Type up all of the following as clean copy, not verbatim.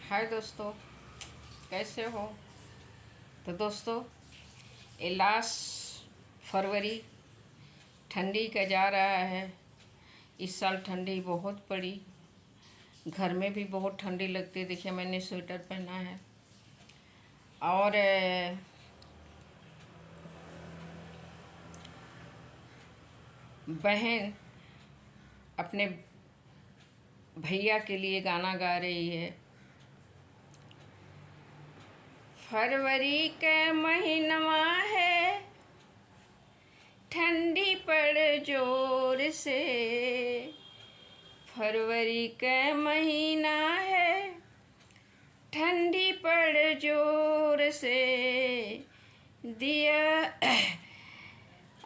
हाय दोस्तों, कैसे हो। तो दोस्तों, ये लास्ट फरवरी ठंडी का जा रहा है। इस साल ठंडी बहुत पड़ी, घर में भी बहुत ठंडी लगती है। देखिए, मैंने स्वेटर पहना है। और बहन अपने भैया के लिए गाना गा रही है। फरवरी का महीनवा है, ठंडी पड़ जोर से। फरवरी का महीना है, ठंडी पड़ जोर से। दिया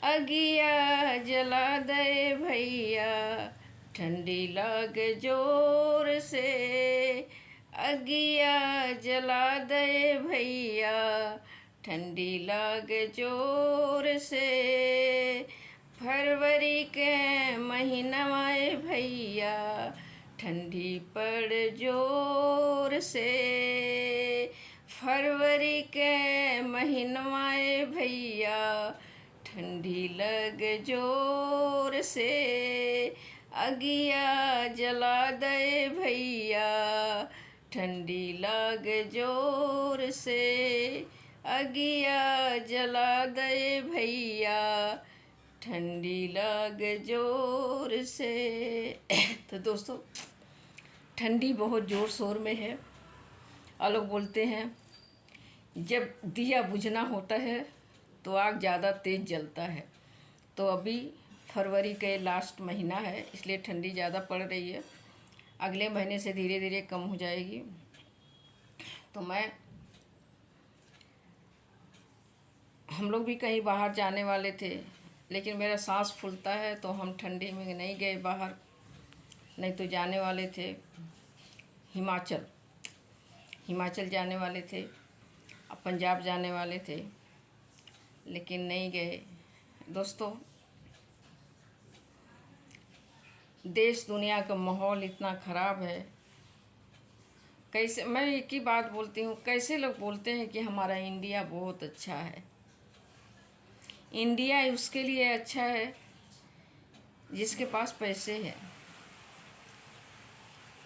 अगिया जला दे भैया, ठंडी लग जोर से। अगिया जला दे भैया, ठंडी लग जोर से। फरवरी के महीनवा भैया, ठंडी पड़ जोर से। फरवरी के महीनवा भैया, ठंडी लग जोर से। अगिया जला दे भैया, ठंडी लग जोर से। अगिया जला दे भैया, ठंडी लग जोर से। तो दोस्तों, ठंडी बहुत ज़ोर शोर में है। और लोग बोलते हैं जब दिया बुझना होता है तो आग ज़्यादा तेज़ जलता है। तो अभी फरवरी के लास्ट महीना है, इसलिए ठंडी ज़्यादा पड़ रही है। अगले महीने से धीरे धीरे कम हो जाएगी। तो हम लोग भी कहीं बाहर जाने वाले थे, लेकिन मेरा सांस फूलता है तो हम ठंडी में नहीं गए बाहर। नहीं तो जाने वाले थे हिमाचल जाने वाले थे, पंजाब जाने वाले थे, लेकिन नहीं गए। दोस्तों, देश दुनिया का माहौल इतना ख़राब है। कैसे, मैं एक ही बात बोलती हूँ, कैसे लोग बोलते हैं कि हमारा इंडिया बहुत अच्छा है। इंडिया उसके लिए अच्छा है जिसके पास पैसे हैं।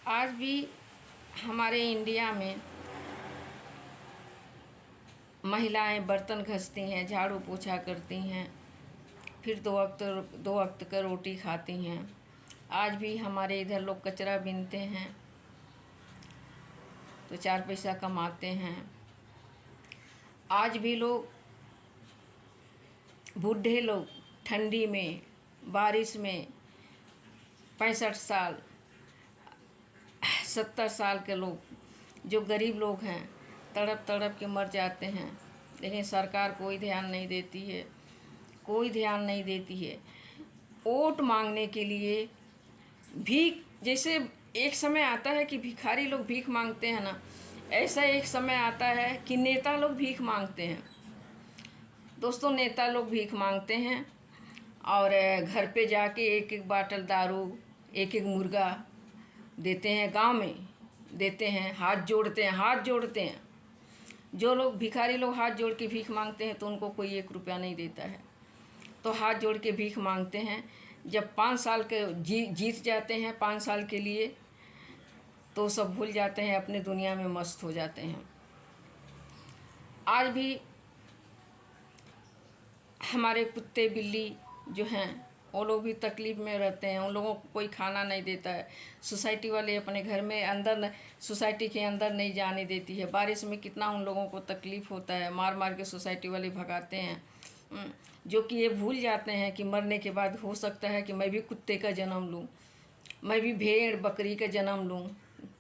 आज भी हमारे इंडिया में महिलाएं बर्तन घसती हैं, झाड़ू पोछा करती हैं, फिर दो वक्त का रोटी खाती हैं। आज भी हमारे इधर लोग कचरा बीनते हैं तो 4 पैसा कमाते हैं। आज भी लोग, बूढ़े लोग ठंडी में, बारिश में 65 साल 70 साल के लोग, जो गरीब लोग हैं, तड़प तड़प के मर जाते हैं। लेकिन सरकार कोई ध्यान नहीं देती है, कोई ध्यान नहीं देती है। वोट मांगने के लिए भीख, जैसे एक समय आता है कि भिखारी लोग भीख मांगते हैं ना, ऐसा एक समय आता है कि नेता लोग भीख मांगते हैं। दोस्तों, नेता लोग भीख मांगते हैं और घर पे जाके एक एक बाटल दारू, एक एक मुर्गा देते हैं, गांव में देते हैं, हाथ जोड़ते हैं। जो लोग भिखारी लोग हाथ जोड़ के भीख मांगते हैं तो उनको कोई 1 रुपया नहीं देता है। तो हाथ जोड़ के भीख मांगते हैं। जब 5 साल के जीत जाते हैं 5 साल के लिए, तो सब भूल जाते हैं, अपने दुनिया में मस्त हो जाते हैं। आज भी हमारे कुत्ते बिल्ली जो हैं, वो लोग भी तकलीफ़ में रहते हैं। उन लोगों को कोई खाना नहीं देता है। सोसाइटी वाले अपने घर में अंदर, सोसाइटी के अंदर नहीं जाने देती है। बारिश में कितना उन लोगों को तकलीफ़ होता है, मार मार के सोसाइटी वाले भगाते हैं। जो कि ये भूल जाते हैं कि मरने के बाद हो सकता है कि मैं भी कुत्ते का जन्म लूँ, मैं भी भेड़ बकरी का जन्म लूँ,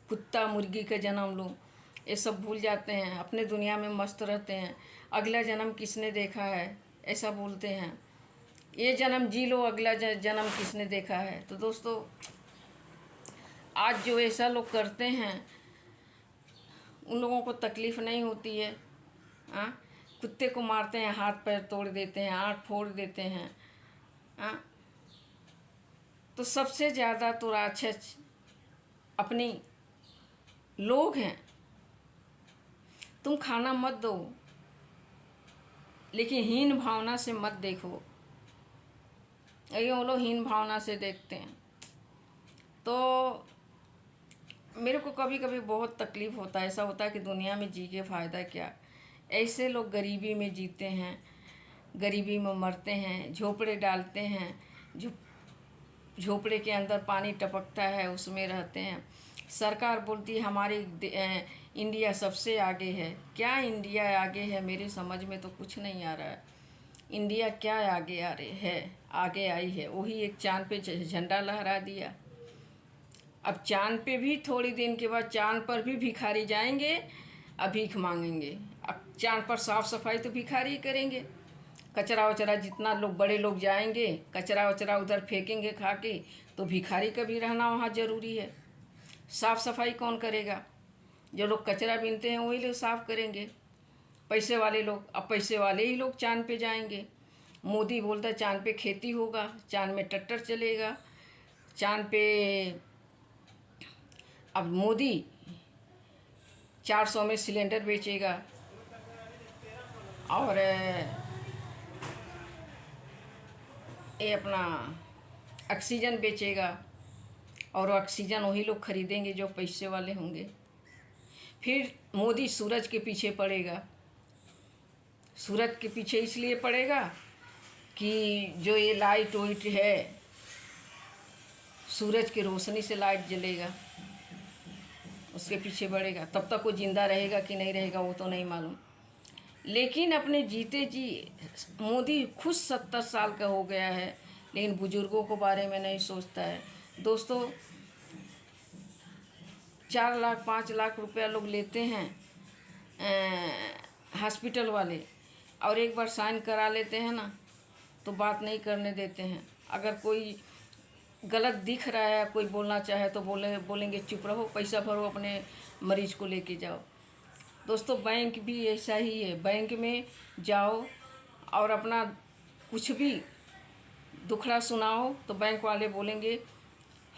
कुत्ता मुर्गी का जन्म लूँ। ये सब भूल जाते हैं, अपने दुनिया में मस्त रहते हैं। अगला जन्म किसने देखा है, ऐसा बोलते हैं। ये जन्म जी लो, अगला जन्म किसने देखा है। तो दोस्तों, आज जो ऐसा लोग करते हैं उन लोगों को तकलीफ़ नहीं होती है। कुत्ते को मारते हैं, हाथ पैर तोड़ देते हैं, आँख फोड़ देते हैं। तो सबसे ज़्यादा तो राक्षस अपनी लोग हैं, तुम खाना मत दो, लेकिन हीन भावना से मत देखो। ये वो लोग हीन भावना से देखते हैं। तो मेरे को कभी कभी बहुत तकलीफ़ होता है, ऐसा होता है कि दुनिया में जी के फ़ायदा क्या। ऐसे लोग गरीबी में जीते हैं, गरीबी में मरते हैं, झोपड़े डालते हैं, झोपड़े के अंदर पानी टपकता है, उसमें रहते हैं। सरकार बोलती है हमारी इंडिया सबसे आगे है। क्या इंडिया आगे है? मेरे समझ में तो कुछ नहीं आ रहा है। इंडिया क्या आगे आ रही है? आगे आई है वही एक चाँद पे झंडा लहरा दिया। अब चाँद पे भी थोड़ी दिन के बाद चाँद पर भी भिखारी जाएंगे, अब भीख मांगेंगे। अब चाँद पर साफ़ सफाई तो भिखारी करेंगे। कचरा वचरा जितना लोग बड़े लोग जाएंगे, कचरा वचरा उधर फेंकेंगे खा के, तो भिखारी का भी रहना वहाँ ज़रूरी है। साफ़ सफाई कौन करेगा? जो लोग कचरा बीनते हैं वही लोग साफ़ करेंगे, पैसे वाले लोग। अब पैसे वाले ही लोग चाँद पे जाएंगे। मोदी बोलता है चाँद पे खेती होगा, चाँद में ट्रैक्टर चलेगा, चाँद पे। अब मोदी 400 में सिलेंडर बेचेगा और ये अपना ऑक्सीजन बेचेगा, और ऑक्सीजन वही लोग खरीदेंगे जो पैसे वाले होंगे। फिर मोदी सूरज के पीछे पड़ेगा। सूरज के पीछे इसलिए पड़ेगा कि जो ये लाइट वाइट है, सूरज की रोशनी से लाइट जलेगा, उसके पीछे बढ़ेगा। तब तक वो ज़िंदा रहेगा कि नहीं रहेगा वो तो नहीं मालूम। लेकिन अपने जीते जी मोदी खुद 70 साल का हो गया है, लेकिन बुज़ुर्गों के बारे में नहीं सोचता है। दोस्तों, 4 लाख 5 लाख रुपया लोग लेते हैं हॉस्पिटल वाले, और एक बार साइन करा लेते हैं ना तो बात नहीं करने देते हैं। अगर कोई गलत दिख रहा है, कोई बोलना चाहे तो बोलेंगे चुप रहो, पैसा भरो, अपने मरीज को लेके जाओ। दोस्तों, बैंक भी ऐसा ही है। बैंक में जाओ और अपना कुछ भी दुखड़ा सुनाओ तो बैंक वाले बोलेंगे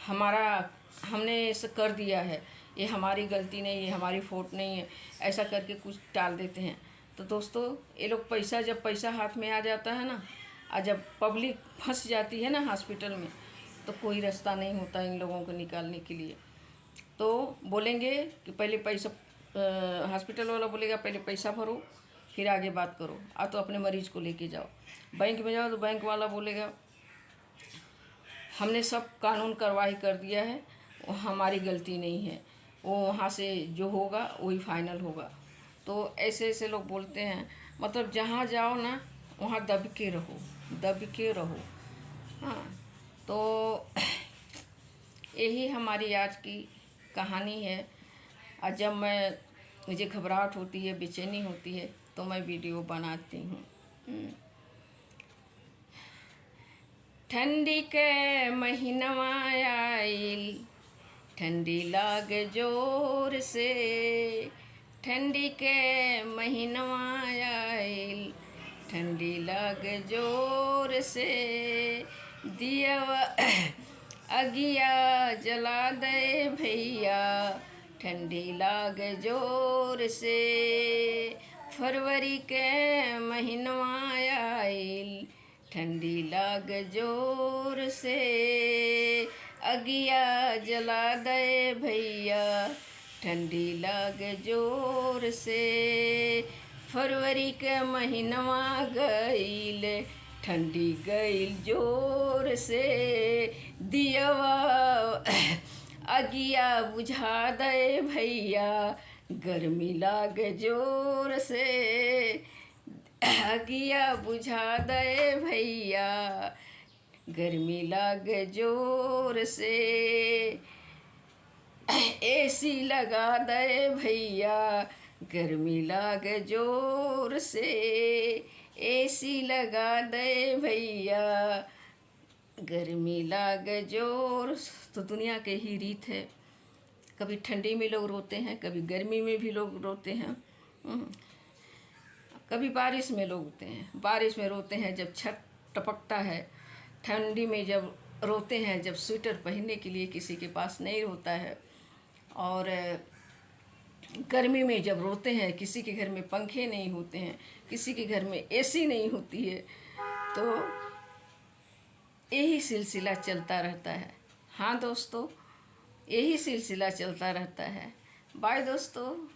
हमने ऐसा कर दिया है, ये हमारी गलती नहीं है, हमारी फॉल्ट नहीं है, ऐसा करके कुछ टाल देते हैं। तो दोस्तों, ये लोग जब पैसा हाथ में आ जाता है ना, और जब पब्लिक फंस जाती है ना हॉस्पिटल में, तो कोई रास्ता नहीं होता इन लोगों को निकालने के लिए। तो बोलेंगे कि पहले पैसा, हॉस्पिटल वाला बोलेगा पहले पैसा भरो फिर आगे बात करो, तो अपने मरीज को लेके जाओ। बैंक में जाओ तो बैंक वाला बोलेगा हमने सब कानून कार्रवाई कर दिया है, वो हमारी गलती नहीं है, वो वहाँ से जो होगा वही फाइनल होगा। तो ऐसे ऐसे लोग बोलते हैं। मतलब जहाँ जाओ ना वहाँ दब के रहो, दब के रहो। हाँ, तो यही हमारी आज की कहानी है। और जब मुझे घबराहट होती है, बेचैनी होती है, तो मैं वीडियो बनाती हूँ। ठंडी के महीनवा आइल, ठंडी लागे जोर से, ठंडी के महीनवा आइल, ठंडी लागे जोर से, दियवा अगिया जला दे भैया, ठंडी लागे जोर से, फरवरी के महीनवा आइल, ठंडी लागे जोर से, अगिया जला दे भैया, ठंडी लागे जोर से, फरवरी के महीनवा गईल, ठंडी गईल जोर से, दियवा अगिया बुझा दे भैया, गर्मी लागे जोर से, अगिया बुझा दे भैया, गर्मी लागे जोर से, एसी लगा दे भैया, गर्मी लागे जोर से, एसी लगा दे भैया, गर्मी लागे जोर। तो दुनिया के ही रीत है, कभी ठंडी में लोग रोते हैं, कभी गर्मी में भी लोग रोते हैं, कभी बारिश में लोग रोते हैं। बारिश में रोते हैं जब छत टपकता है, ठंडी में जब रोते हैं जब स्वेटर पहनने के लिए किसी के पास नहीं होता है, और गर्मी में जब रोते हैं, किसी के घर में पंखे नहीं होते हैं, किसी के घर में एसी नहीं होती है, तो यही सिलसिला चलता रहता है। हाँ दोस्तों, यही सिलसिला चलता रहता है। बाय दोस्तों।